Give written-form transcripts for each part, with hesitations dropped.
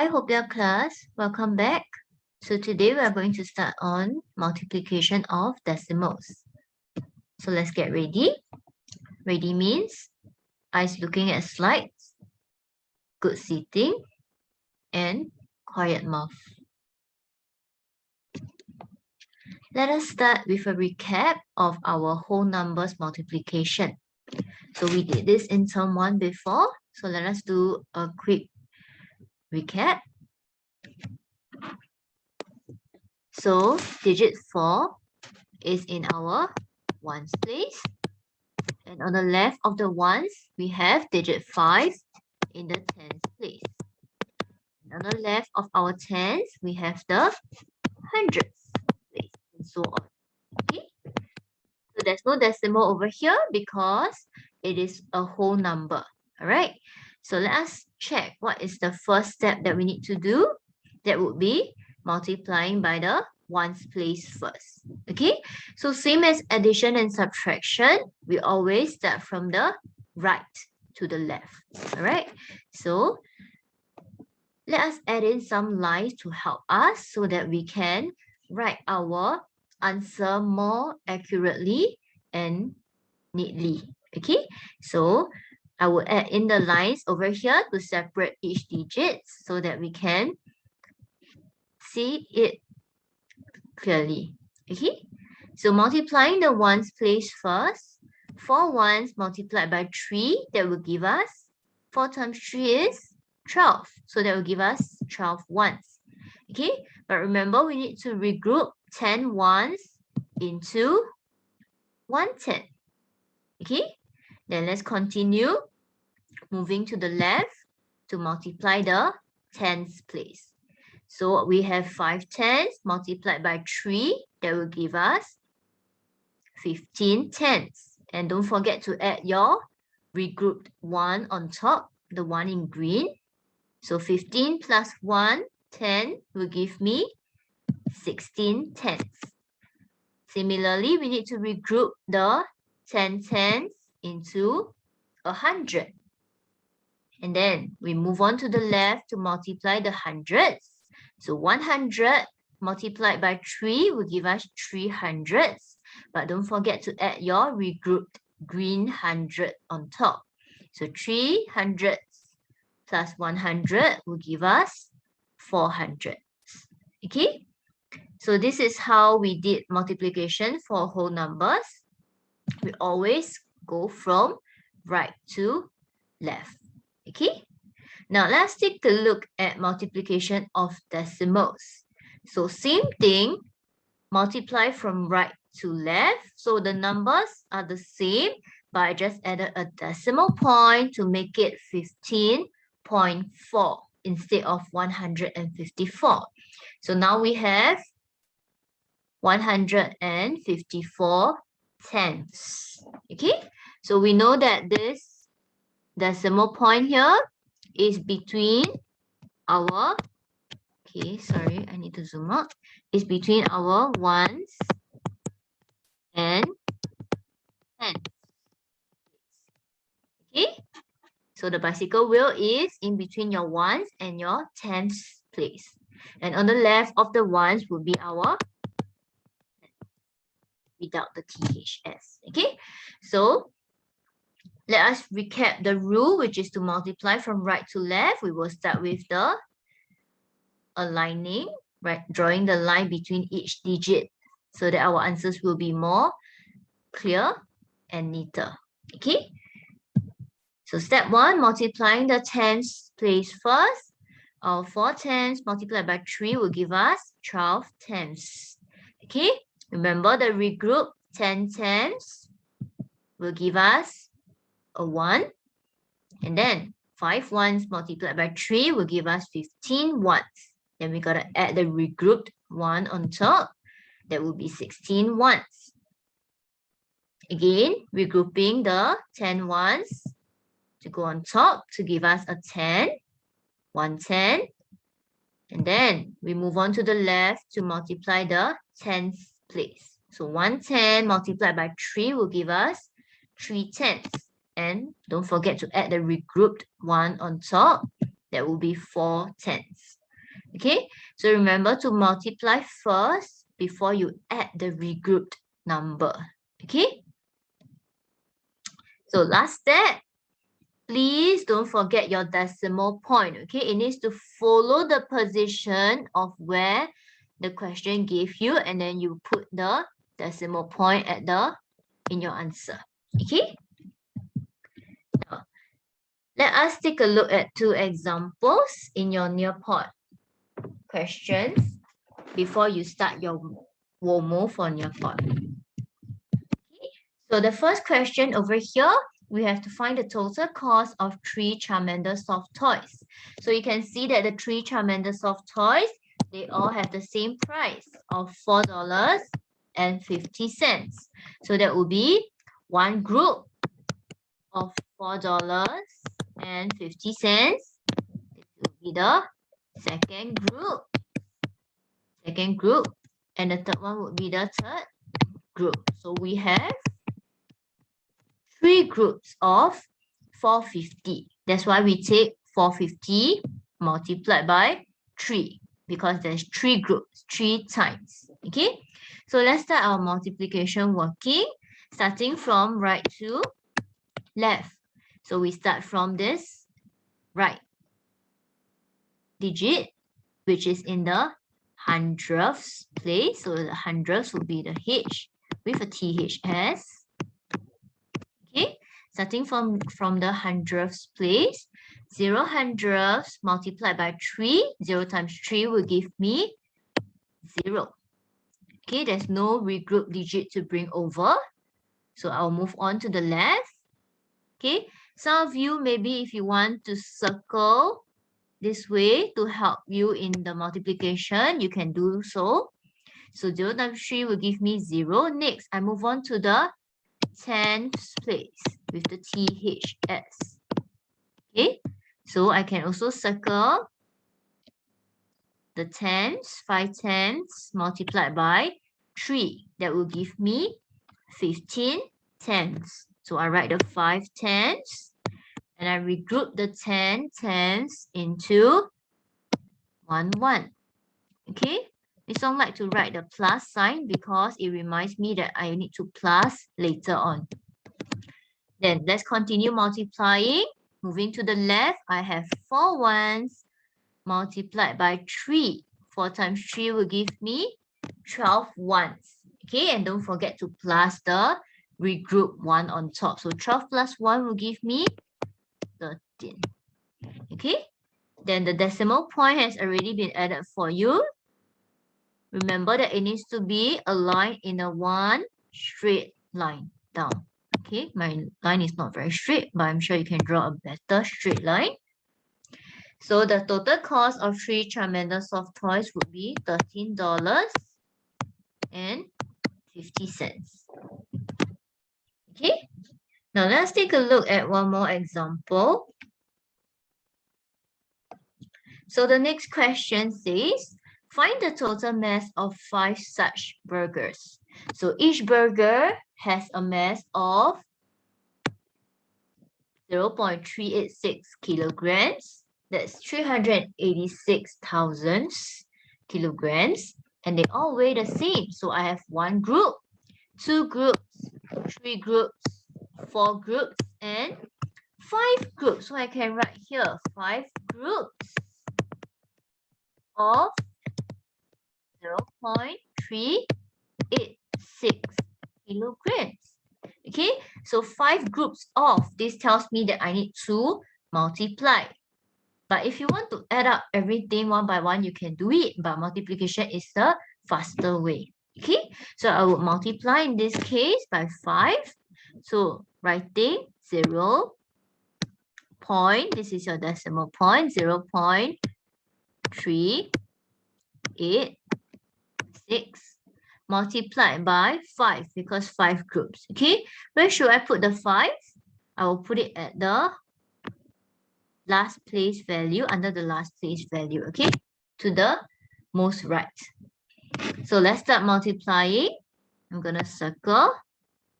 Hi, Hopia class. Welcome back. So today we are going to start on multiplication of decimals. So let's get ready. Ready means eyes looking at slides, good sitting, and quiet mouth. Let us start with a recap of our whole numbers multiplication. So we did this in term 1 before. So let us do a quick recap. So digit 4 is in our ones place. And on the left of the ones, we have digit 5 in the tens place. And on the left of our tens, we have the hundreds place, and so on. Okay? So there's no decimal over here because it is a whole number. Alright? So let us check what is the first step that we need to do. That would be multiplying by the ones place first. Okay, so same as addition and subtraction, we always start from the right to the left. All right, so let us add in some lines to help us so that we can write our answer more accurately and neatly. Okay, so I will add in the lines over here to separate each digit so that we can see it clearly. Okay, so multiplying the ones place first. 4 ones multiplied by 3, that will give us 4 times 3 is 12. So that will give us 12 ones. Okay, but remember we need to regroup 10 ones into 110. Okay, then let's continue moving to the left to multiply the tens place. So we have 5 tens multiplied by 3, that will give us 15 tens. And don't forget to add your regrouped 1 on top, the one in green. So 15 plus 1, 10 will give me 16 tens. Similarly, we need to regroup the 10 tens into 100. And then we move on to the left to multiply the hundreds. So 100 multiplied by 3 will give us 300. But don't forget to add your regrouped green 100 on top. So 300 plus 100 will give us 400. Okay? So this is how we did multiplication for whole numbers. We always go from right to left. Okay, now let's take a look at multiplication of decimals. So same thing, multiply from right to left. So the numbers are the same, but I just added a decimal point to make it 15.4 instead of 154. So now we have 154 tenths. Okay, so we know that this decimal point here is between our, okay, sorry, I need to zoom out. It's between our ones and tens. Okay, so the bicycle wheel is in between your ones and your tens place. And on the left of the ones will be our without the THS. Okay, so let us recap the rule, which is to multiply from right to left. We will start with the aligning, right? Drawing the line between each digit so that our answers will be more clear and neater. Okay. So step 1, multiplying the tens place first. Our 4 tens multiplied by 3 will give us 12 tens. Okay. Remember the regroup 10 tens will give us a 1, and then 5 ones multiplied by 3 will give us 15 ones. Then we gotta add the regrouped 1 on top. That will be 16 ones. Again, regrouping the 10 ones to go on top to give us a 10, 110. And then we move on to the left to multiply the tens place. So 110 multiplied by 3 will give us 3 tenths. And don't forget to add the regrouped 1 on top. That will be 4 tenths. Okay, so remember to multiply first before you add the regrouped number. Okay, so last step, please don't forget your decimal point. Okay, it needs to follow the position of where the question gave you, and then you put the decimal point at in your answer. Okay, now let us take a look at 2 examples in your Nearpod questions before you start your WOMO for Nearpod. Okay. So the first question over here, we have to find the total cost of 3 Charmander soft toys. So you can see that the 3 Charmander soft toys, they all have the same price of $4.50. So that will be one group of $4.50. This will be the second group. And the third one would be the third group. So we have 3 groups of 450. That's why we take 450 multiplied by 3, because there's 3 groups, 3 times. Okay, so let's start our multiplication working, starting from right to left. So we start from this right digit, which is in the hundredths place. So the hundredths will be the H with a THS. Okay, starting from the hundredths place, 0 hundredths multiplied by 3. 0 times 3 will give me 0. Okay, there's no regroup digit to bring over. So I'll move on to the left. Okay, some of you, maybe if you want to circle this way to help you in the multiplication, you can do so. So 0 times 3 will give me 0. Next, I move on to the tens place with the THS. Okay, so I can also circle the tens, 5 tenths multiplied by 3. That will give me 15 tenths. So I write the 5 tenths and I regroup the 10 tenths into 1, 1. Okay, I don't like to write the plus sign because it reminds me that I need to plus later on. Then let's continue multiplying. Moving to the left, I have 4 ones multiplied by 3. 4 times 3 will give me 12 ones. Okay, and don't forget to plus the regroup 1 on top. So 12 plus 1 will give me 13. Okay, then the decimal point has already been added for you. Remember that it needs to be aligned in a one straight line down. Okay, my line is not very straight, but I'm sure you can draw a better straight line. So the total cost of 3 Charmander soft toys would be $13.50. Okay, now let's take a look at one more example. So the next question says, find the total mass of 5 such burgers. So each burger has a mass of 0.386 kilograms. That's 386,000 kilograms. And they all weigh the same. So I have 1 group, 2 groups, 3 groups, 4 groups, and 5 groups. So I can write here 5 groups of 0.386 kilograms. Okay, so 5 groups of, this tells me that I need to multiply. But if you want to add up everything one by one, you can do it. But multiplication is the faster way. Okay, so I will multiply in this case by 5. So writing 0. This is your decimal point, 0.386 multiplied by 5 because 5 groups. Okay, where should I put the 5? I will put it at the last place value, under the last place value, okay, to the most right. So let's start multiplying. I'm gonna circle,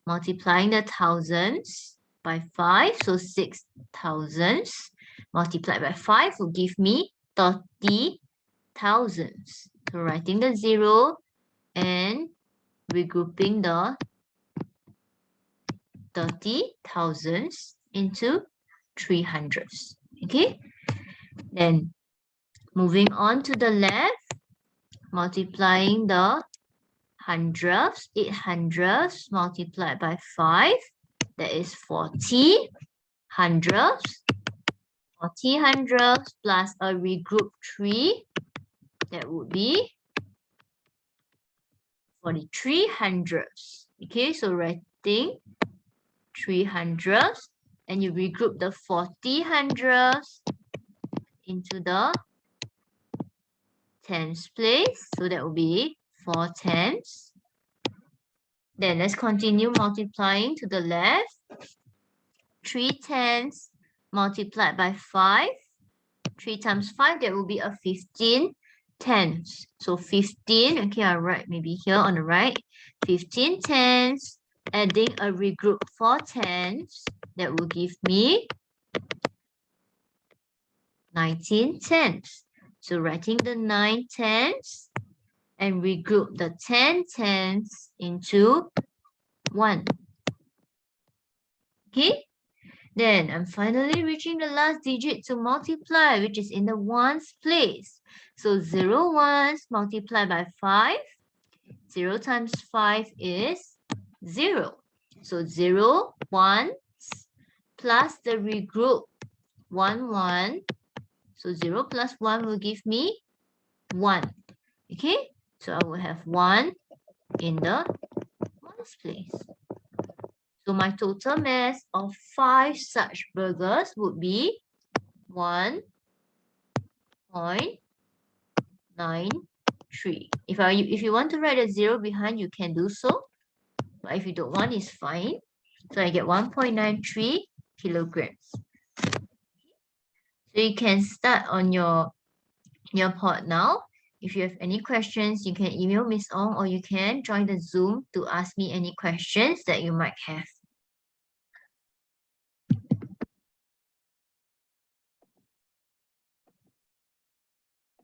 multiplying the thousands by 5, so 6 thousands multiplied by 5 will give me 30,000. So writing the 0 and regrouping the 30,000 into 300s. Okay, then moving on to the left, multiplying the hundredths, 800ths multiplied by 5, that is 40 hundredths. 40 hundredths plus a regroup 3, that would be 43 hundredths. Okay, so writing 300ths, and you regroup the 40 hundredths into the tens place. So that will be 4 tenths. Then let's continue multiplying to the left. 3 tenths multiplied by 5. 3 times 5, that will be a 15 tenths. So 15, okay, I'll write maybe here on the right. 15 tenths, adding a regroup 4 tenths, that will give me 19 tenths. So writing the 9 tenths and regroup the 10 tenths into 1. Okay, then I'm finally reaching the last digit to multiply, which is in the ones place. So 0 ones multiplied by 5. 0 times 5 is 0. So 0 ones plus the regroup 1 1. So 0 plus 1 will give me 1. Okay, so I will have 1 in the ones place. So my total mass of 5 such burgers would be 1.93. If you want to write a 0 behind, you can do so. But if you don't want, it's fine. So I get 1.93 kilograms. So you can start on your part now. If you have any questions, you can email Miss Ong, or you can join the Zoom to ask me any questions that you might have.